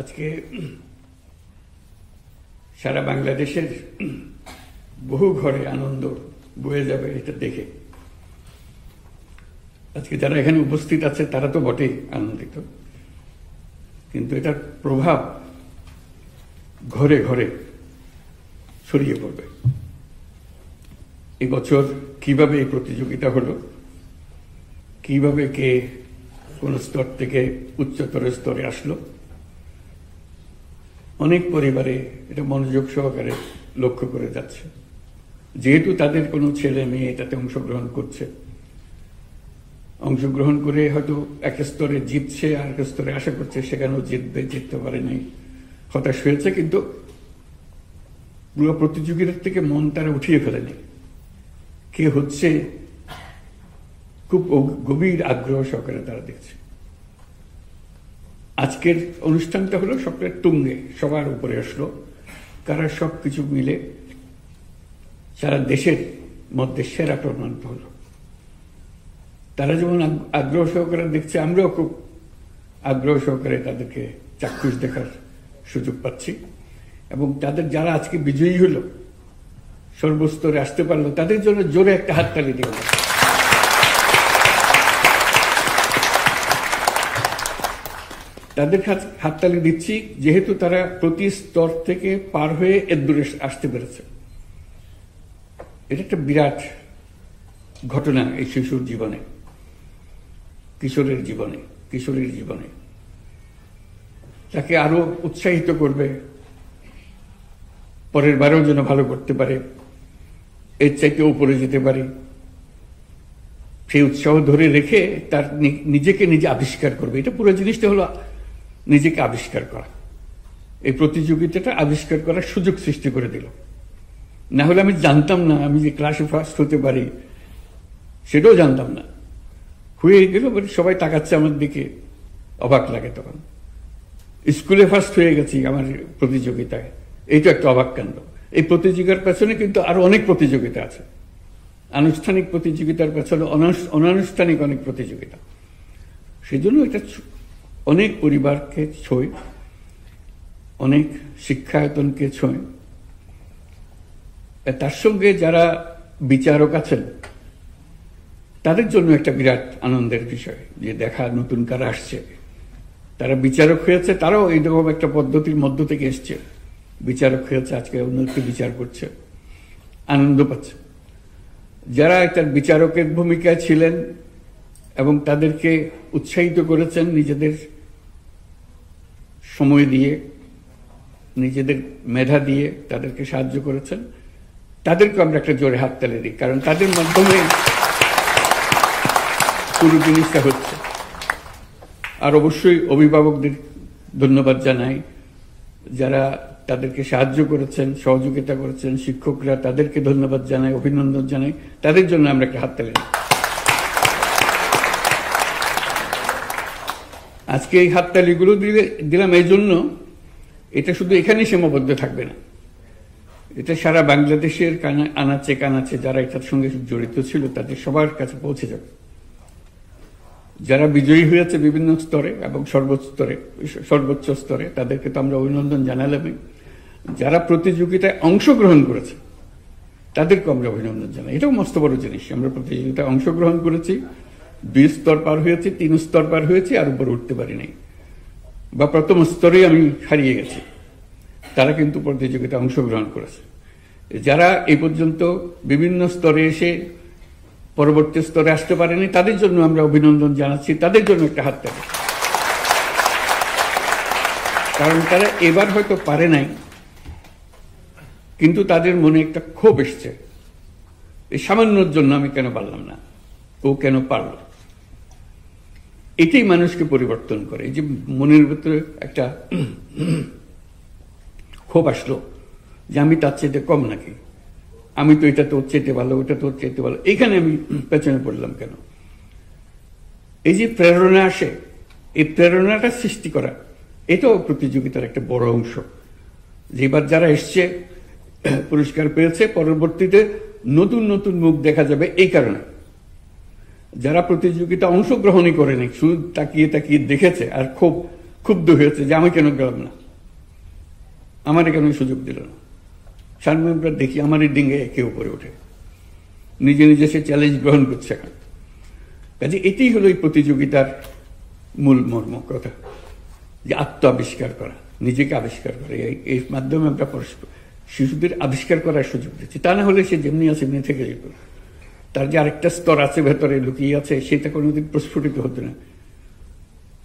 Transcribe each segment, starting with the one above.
আজকে সারা বাংলাদেশের বহু ঘরে আনন্দ বয়ে যাবে এটা দেখে। আজকে যারা এখানে উপস্থিত আছে তারা তো বটেই আনন্দিত, কিন্তু এটার প্রভাব ঘরে ঘরে ছড়িয়ে পড়বে। এবছর কিভাবে এই প্রতিযোগিতা হলো, কিভাবে কে কোন স্তর থেকে উচ্চতর স্তরে আসলো, অনেক পরিবারে এটা মনোযোগ সহকারে লক্ষ্য করে যাচ্ছে। যেহেতু তাদের কোনো ছেলে মেয়ে এটাতে অংশগ্রহণ করছে, অংশগ্রহণ করে হয়তো এক স্তরে জিতছে, আর এক স্তরে আশা করছে সেখানেও জিতবে, জিততে পারে নাই, হতাশ হয়েছে, কিন্তু পুরো প্রতিযোগিতার থেকে মন তারা উঠিয়ে ফেলেনি। কে হচ্ছে খুব গভীর আগ্রহ সহকারে তারা দেখছে। আজকের অনুষ্ঠানটা হলো সবচেয়ে তুঙ্গে, সবার উপরে আসলো, কারা সবকিছু মিলে সারা দেশের মধ্যে সেরা প্রমাণিত হলো। তারা যেমন আগ্রহ সহকারে দেখছে, আমরাও খুব আগ্রহ সহকারে তাদেরকে চাক্ষুষ দেখার সুযোগ পাচ্ছি। এবং তাদের যারা আজকে বিজয়ী হলো, সর্বস্তরে আসতে পারলো, তাদের জন্য জোরে একটা হাততালি দিয়ে হলো। তাদের হাততালি দিচ্ছি যেহেতু তারা প্রতি স্তর থেকে পার হয়ে এর দূরে আসতে পেরেছে। এটা একটা বিরাট ঘটনা এই শিশুর জীবনে, কিশোরের জীবনে। তাকে আরো উৎসাহিত করবে, পরের বারেও যেন ভালো করতে পারে, এর চাইতে উপরে যেতে পারে, সেই উৎসাহ ধরে রেখে তার নিজেকে নিজে আবিষ্কার করবে। এটা পুরো জিনিসটা হলো নিজেকে আবিষ্কার করা। এই প্রতিযোগিতাটা আবিষ্কার করার সুযোগ সৃষ্টি করে দিল। না হলে আমি জানতাম না আমি যে ক্লাসে ফার্স্ট হতে পারি, সেটাও জানতাম না। হয়ে গেল, সবাই তাকাচ্ছে আমার দিকে, অবাক লাগে। তখন স্কুলে ফার্স্ট হয়ে গেছি আমার প্রতিযোগিতায়, এইটা একটা অবাক কাণ্ড। এই প্রতিযোগিতার পেছনে কিন্তু আরো অনেক প্রতিযোগিতা আছে। আনুষ্ঠানিক প্রতিযোগিতার পেছনে অনানুষ্ঠানিক অনেক প্রতিযোগিতা। সেই জন্য এটা অনেক পরিবারকে ছোঁয়, অনেক শিক্ষায়তনকে ছোঁয়। তার সঙ্গে যারা বিচারক আছেন তাদের জন্য একটা বিরাট আনন্দের বিষয় যে দেখা নতুন কারা আসছে, তারা বিচারক হয়েছে, তারাও এইরকম একটা পদ্ধতির মধ্য থেকে এসছে, বিচারক হয়েছে, আজকে অন্যকে বিচার করছে, আনন্দ পাচ্ছে। যারা একটা বিচারকের ভূমিকায় ছিলেন এবং তাদেরকে উৎসাহিত করেছেন, নিজেদের সময় দিয়ে, নিজেদের মেধা দিয়ে তাদেরকে সাহায্য করেছেন, তাদেরকে আমরা একটা জোরে হাততালি দিই, কারণ তাদের মাধ্যমে পুরো জিনিসটা হচ্ছে। আর অবশ্যই অভিভাবকদের ধন্যবাদ জানাই, যারা তাদেরকে সাহায্য করেছেন, সহযোগিতা করেছেন, শিক্ষকরা, তাদেরকে ধন্যবাদ জানাই, অভিনন্দন জানাই, তাদের জন্য আমরা একটা হাততালি দিই। আজকে এই হাততালিগুলো দিলাম এই জন্য, এটা শুধু এখানেই সীমাবদ্ধ থাকবে না, এটা সারা বাংলাদেশের আনাচে কানাচে যারা এটার সঙ্গে জড়িত ছিল তাদের সবার কাছে পৌঁছে যাবে। যারা বিজয়ী হয়েছে বিভিন্ন স্তরে এবং সর্বোচ্চ স্তরে, তাদেরকে তো আমরা অভিনন্দন জানালামই। যারা প্রতিযোগিতায় অংশগ্রহণ করেছে তাদেরকে আমরা অভিনন্দন জানাই। এটাও মস্ত বড় জিনিস। আমরা প্রতিযোগিতায় অংশগ্রহণ করেছি, 2 স্তর পার হয়েছি, 3 স্তর পার হয়েছি, আর উপরে উঠতে পারি নাই, বা প্রথম স্তরে আমি হারিয়ে গেছি। তারা কিন্তু প্রতিযোগিতায় অংশগ্রহণ করেছে। যারা এই পর্যন্ত বিভিন্ন স্তরে এসে পরবর্তী স্তরে আসতে পারেনি, তাদের জন্য আমরা অভিনন্দন জানাচ্ছি, তাদের জন্য একটা হাততালি। কারণ তারা এবার হয়তো পারে নাই, কিন্তু তাদের মনে একটা ক্ষোভ এসছে, এই সামান্যর জন্য আমি কেন পারলাম না, ও কেন পারল। এটাই মানুষকে পরিবর্তন করে। এই যে মনের ভিতরে একটা ক্ষোভ আসলো যে আমি তার চাইতে কম নাকি, আমি তো এটা তোর চাইতে ভালো, ওটা তোর চাইতে ভালো, এইখানে আমি পেছনে পড়লাম কেন। এই যে প্রেরণা আসে, এই প্রেরণাটা সৃষ্টি করা, এটাও প্রতিযোগিতার একটা বড় অংশ। যেবার যারা এসছে পুরস্কার পেয়েছে, পরবর্তীতে নতুন নতুন মুখ দেখা যাবে। এই কারণে যারা প্রতিযোগিতা অংশগ্রহণই করেনি, শুধু তাকিয়ে তাকিয়ে দেখেছে আর খুব ক্ষুব্ধ হয়েছে যে আমি কেন গেলাম না, আমার কেন সুযোগ দিল না। সার্বভৌমরা দেখি আমারই ডিঙ্গে কেউ করে ওঠে, নিজে নিজে সে চ্যালেঞ্জ গ্রহণ করছে এখন। কাজে এটাই হলো এই প্রতিযোগিতার মূল মর্ম কথা, যে আত্ম আবিষ্কার করা, নিজেকে আবিষ্কার করা। এর মাধ্যমে আমরা পরস্পর শিশুদের আবিষ্কার করার সুযোগ দিচ্ছি। তা না হলে সে যেমনি আছে এমনি থেকে যেত, তার যে আরেকটা স্তর আছে ভেতরে লুকিয়ে আছে সেটা কোনোদিন প্রস্ফুটিত হতো না।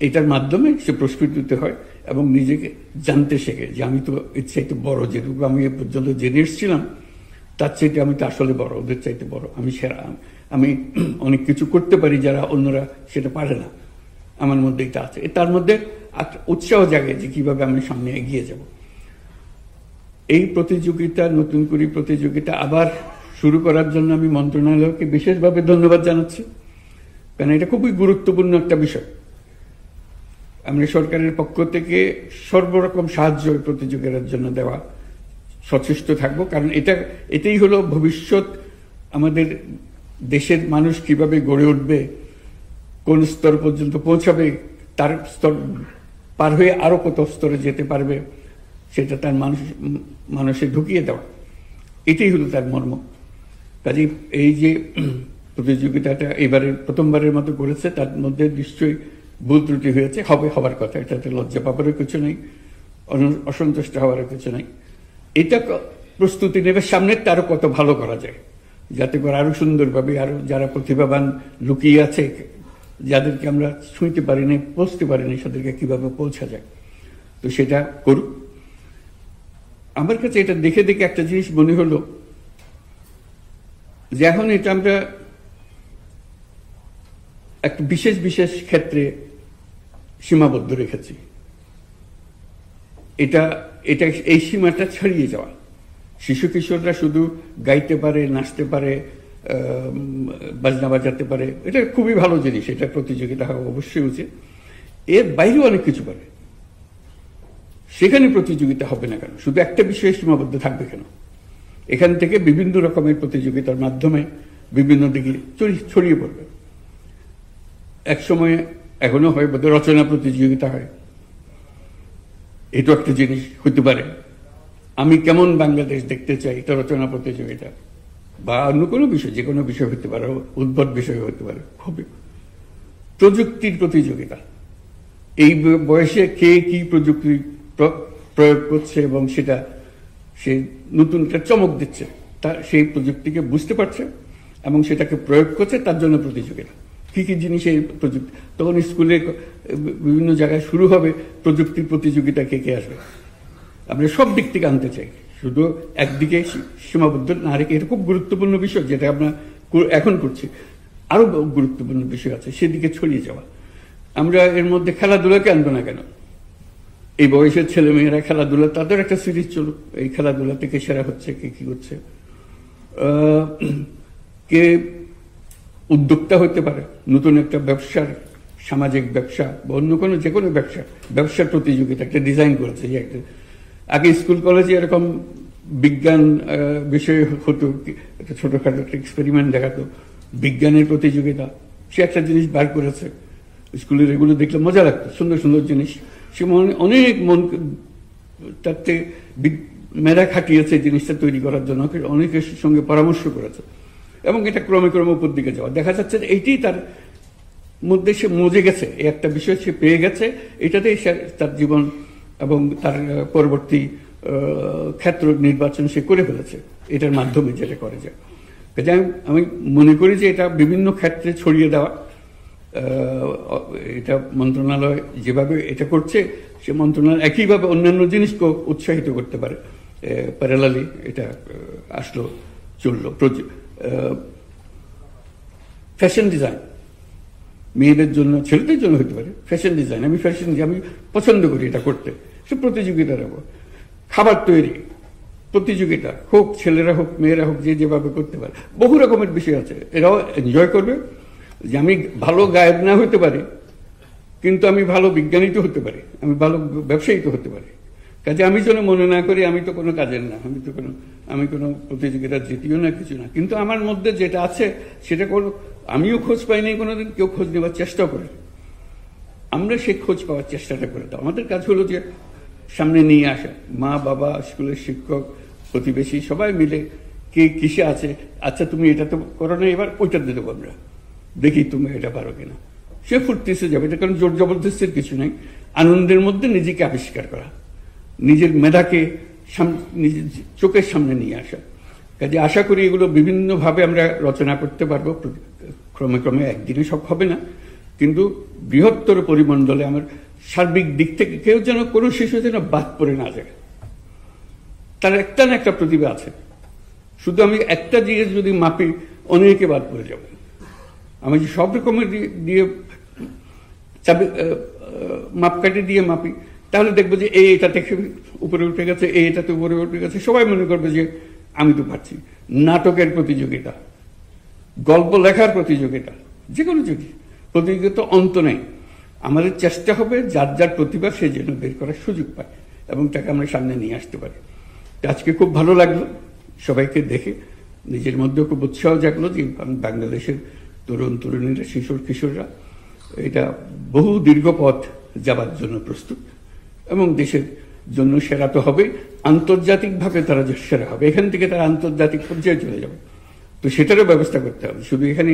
এটার মাধ্যমে সে প্রস্ফুটিত হয় এবং নিজেকে জানতে শেখে যে আমি তো এর চাইতে বড়, যেটুকু আমি এ পর্যন্ত জেনে এসেছিলাম তার চাইতে আমি তো আসলে বড়, ওদের চাইতে বড়, আমি সেরা, আমি অনেক কিছু করতে পারি যারা অন্যরা সেটা পারে না, আমার মধ্যে এটা আছে। তার মধ্যে উৎসাহ জাগে যে কিভাবে আমি সামনে এগিয়ে যাব। এই প্রতিযোগিতা, নতুন করে প্রতিযোগিতা আবার শুরু করার জন্য আমি মন্ত্রণালয়কে বিশেষভাবে ধন্যবাদ জানাচ্ছি, কারণ এটা খুবই গুরুত্বপূর্ণ একটা বিষয়। আমরা সরকারের পক্ষ থেকে সর্বরকম সাহায্য প্রতিযোগিতার জন্য দেওয়া সচেষ্ট থাকবো, কারণ এটাই হলো ভবিষ্যৎ। আমাদের দেশের মানুষ কিভাবে গড়ে উঠবে, কোন স্তর পর্যন্ত পৌঁছাবে, তার স্তর পার হয়ে আরো কত স্তরে যেতে পারবে, সেটা তার মানুষে ঢুকিয়ে দেওয়া, এটাই হলো তার মর্ম। কাজে এই যে প্রতিযোগিতাটা এবারে প্রথমবারের মতো করেছে, তার মধ্যে নিশ্চয়ই ভুল ত্রুটি হয়েছে, হবার কথা, এটাতে লজ্জা পাবারও কিছু নেই, অসন্তুষ্ট হওয়ারও কিছু নেই। এটা প্রস্তুতি নেবে সামনের আরো কত ভালো করা যায়, যাতে করে আরো সুন্দরভাবে আরো যারা প্রতিভাবান লুকিয়ে আছে, যাদেরকে আমরা ছুঁইতে পারিনি, পৌঁছতে পারিনি, তাদেরকে কিভাবে পৌঁছা যায়, তো সেটা করুক। আমার কাছে এটা দেখে দেখে একটা জিনিস মনে হলো যে এখন এটা আমরা একটা বিশেষ বিশেষ ক্ষেত্রে সীমাবদ্ধ রেখেছি। এটা এই সীমাটা ছাড়িয়ে যাওয়া। শিশু কিশোররা শুধু গাইতে পারে, নাচতে পারে, বাজনা বাজাতে পারে, এটা খুবই ভালো জিনিস, এটা প্রতিযোগিতা হওয়া অবশ্যই উচিত। এর বাইরেও অনেক কিছু পারে, সেখানে প্রতিযোগিতা হবে না কেন? শুধু একটা বিষয়ে সীমাবদ্ধ থাকবে কেন? এখান থেকে বিভিন্ন রকমের প্রতিযোগিতার মাধ্যমে বিভিন্ন দিকে ছড়িয়ে পড়বে। এক সময় এখনো হয় বোধহয় রচনা প্রতিযোগিতা হয়, এটা একটা জিনিস হতে পারে। আমি কেমন বাংলাদেশ দেখতে চাই, এটা রচনা প্রতিযোগিতা, বা অন্য কোনো বিষয়, যে কোনো বিষয় হতে পারে, উদ্ভট বিষয় হতে পারে, হবে। প্রযুক্তির প্রতিযোগিতা, এই বয়সে কে কি প্রযুক্তি প্রয়োগ করছে এবং সেটা সে নতুন একটা চমক দিচ্ছে, সেই প্রযুক্তিকে বুঝতে পারছে এবং সেটাকে প্রয়োগ করছে, তার জন্য প্রতিযোগিতা। কি কি জিনিস এই প্রযুক্তি, তখন স্কুলে বিভিন্ন জায়গায় শুরু হবে প্রযুক্তির প্রতিযোগিতা, কে কে আসবে। আমরা সব দিক থেকে আনতে চাই, শুধু একদিকে সীমাবদ্ধ না রেখে। এটা খুব গুরুত্বপূর্ণ বিষয়, যেটা আমরা এখন করছি। আরো গুরুত্বপূর্ণ বিষয় আছে, সেদিকে ছড়িয়ে যাওয়া। আমরা এর মধ্যে খেলাধুলাকে আনবো না কেন? এই বয়সের ছেলে মেয়েরা খেলাধুলা, তাদের একটা সিরিজ চলুক, এই খেলাধুলা থেকে সেরা হচ্ছে, কে কি করছে, কে উদ্যোক্তা হতে পারে, নতুন একটা ব্যবসার, সামাজিক ব্যবসা বা অন্য কোনো যে কোনো ব্যবসার প্রতিযোগিতা একটা ডিজাইন করেছে। যে একটা আগে স্কুল কলেজে এরকম বিজ্ঞান বিষয় হতো, একটা ছোটখাটো একটা এক্সপেরিমেন্ট দেখাতো, বিজ্ঞানের প্রতিযোগিতা, সে একটা জিনিস বার করেছে। স্কুলের এগুলো দেখলে মজা লাগতো, সুন্দর সুন্দর জিনিস। সে অনেক তাতে মেধা খাটিয়েছে জিনিসটা তৈরি করার জন্য, অনেকের সঙ্গে পরামর্শ করেছে এবং এটা ক্রমে ক্রমে উপর দিকে যাওয়া। দেখা যাচ্ছে যে এইটাই তার মধ্যে সে মজে গেছে, একটা বিষয় সে পেয়ে গেছে, এটাতেই তার জীবন এবং তার পরবর্তী ক্ষেত্র নির্বাচন সে করে ফেলেছে এটার মাধ্যমে, যেটা করে যায়। আমি মনে করি যে এটা বিভিন্ন ক্ষেত্রে ছড়িয়ে দেওয়া, এটা মন্ত্রণালয় যেভাবে এটা করছে, সে মন্ত্রণালয় একইভাবে অন্যান্য জিনিসকেও উৎসাহিত করতে পারে। প্যারালালি এটা আসলো, চললো। ফ্যাশন ডিজাইন মেয়েদের জন্য, ছেলেদের জন্য হতে পারে। ফ্যাশন ডিজাইন, আমি পছন্দ করি এটা করতে, সে প্রতিযোগিতা নেব। খাবার তৈরি প্রতিযোগিতা হোক, ছেলেরা হোক মেয়েরা হোক, যে যেভাবে করতে পারে। বহু রকমের বিষয় আছে, এরাও এনজয় করবে। যে আমি ভালো গায়ক না হতে পারি, কিন্তু আমি ভালো বিজ্ঞানী তো হতে পারি, আমি ভালো ব্যবসায়ী তো হতে পারি। কাজে আমি যেন মনে না করি আমি তো কোনো কাজের না, আমি কোনো প্রতিযোগিতার জিতিও না, কিছু না। কিন্তু আমার মধ্যে যেটা আছে সেটা আমিও খোঁজ পাইনি কোনোদিন, কেউ খোঁজ নেবার চেষ্টাও করে। আমরা সে খোঁজ পাওয়ার চেষ্টাটা করে দাও। আমাদের কাজ হলো যে সামনে নিয়ে আসা, মা বাবা, স্কুলের শিক্ষক, প্রতিবেশী সবাই মিলে কে কিসে আছে, আচ্ছা তুমি এটা তো করো না, এবার ওইটা দিয়ে দেবো আমরা, দেখি তুমি এটা পারো কিনা। সে ফুর্তিতে যাবে, এটা কারণ জোর জবরদস্তির কিছু নাই, আনন্দের মধ্যে নিজেকে আবিষ্কার করা, নিজের মেধাকে নিজের চোখের সামনে নিয়ে আসা। কাজে আশা করি এগুলো বিভিন্নভাবে আমরা রচনা করতে পারবো, ক্রমে ক্রমে একদিনে সব হবে না, কিন্তু বৃহত্তর পরিমণ্ডলে আমার সার্বিক দিক থেকে কেউ যেন কোনো শিশু যেন বাদ পড়ে না যায়। তার একটা না একটা প্রতিভা আছে, শুধু আমি একটা দিয়ে যদি মাপি অনেকে বাদ পড়ে যাবে। আমি যে সব রকমের দিয়ে মাপকাঠি দিয়ে মাপি, তাহলে দেখবো যে এটা থেকে উপরে উঠে গেছে, এটাতে উপরে উঠে গেছে, সবাই মনে করবে যে আমি তো পারছি। নাটকের প্রতিযোগিতা, গল্প লেখার প্রতিযোগিতা, যে কোনো প্রতিযোগিতা অন্ত নেই। আমাদের চেষ্টা হবে যার যার প্রতিভা সে যেন বের করার সুযোগ পায় এবং তাকে আমরা সামনে নিয়ে আসতে পারি। আজকে খুব ভালো লাগলো সবাইকে দেখে, নিজের মধ্যে খুব উৎসাহ জাগলো যে বাংলাদেশের তরুণ তরুণীরা, শিশু কিশোররা এটা বহু দীর্ঘ পথ যাবার জন্য প্রস্তুত এবং দেশের জন্য সেরা তো হবে, আন্তর্জাতিকভাবে তারা সেরা হবে, এখান থেকে তারা আন্তর্জাতিক পর্যায়ে চলে যাবে। তো সেটারও ব্যবস্থা করতে হবে। শুধু এখানে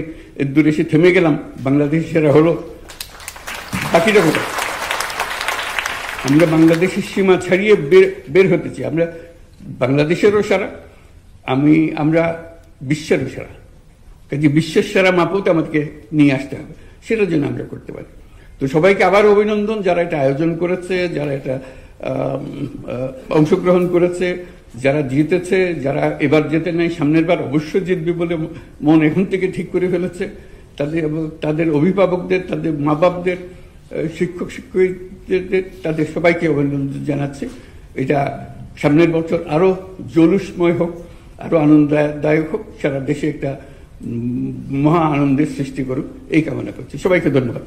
দূরে এসে থেমে গেলাম, বাংলাদেশ সেরা হলো, বাকিটা কোথায়? আমরা বাংলাদেশের সীমা ছাড়িয়ে বের হতে চাই। আমরা বাংলাদেশেরও সেরা, আমরা বিশ্বেরও সেরা। কাজে বিশ্বের সেরা মাপতে আমাদেরকে নিয়ে আসতে হবে, সেটার জন্য আমরা করতে পারি। তো সবাইকে আবার অভিনন্দন, যারা এটা আয়োজন করেছে, যারা এটা অংশগ্রহণ করেছে, যারা জিতেছে, যারা এবার জেতে নাই সামনের বার অবশ্যই জিতবে বলে মন এখন থেকে ঠিক করে ফেলেছে, তাদের অভিভাবকদের, তাদের মা বাপদের, শিক্ষক শিক্ষিকাদের, তাদের সবাইকে অভিনন্দন জানাচ্ছি। এটা সামনের বছর আরো জলুসময় হোক, আরো আনন্দদায়ক হোক, সারা দেশে একটা মহা আনন্দের সৃষ্টি করুক, এই কামনা করছি। সবাইকে ধন্যবাদ।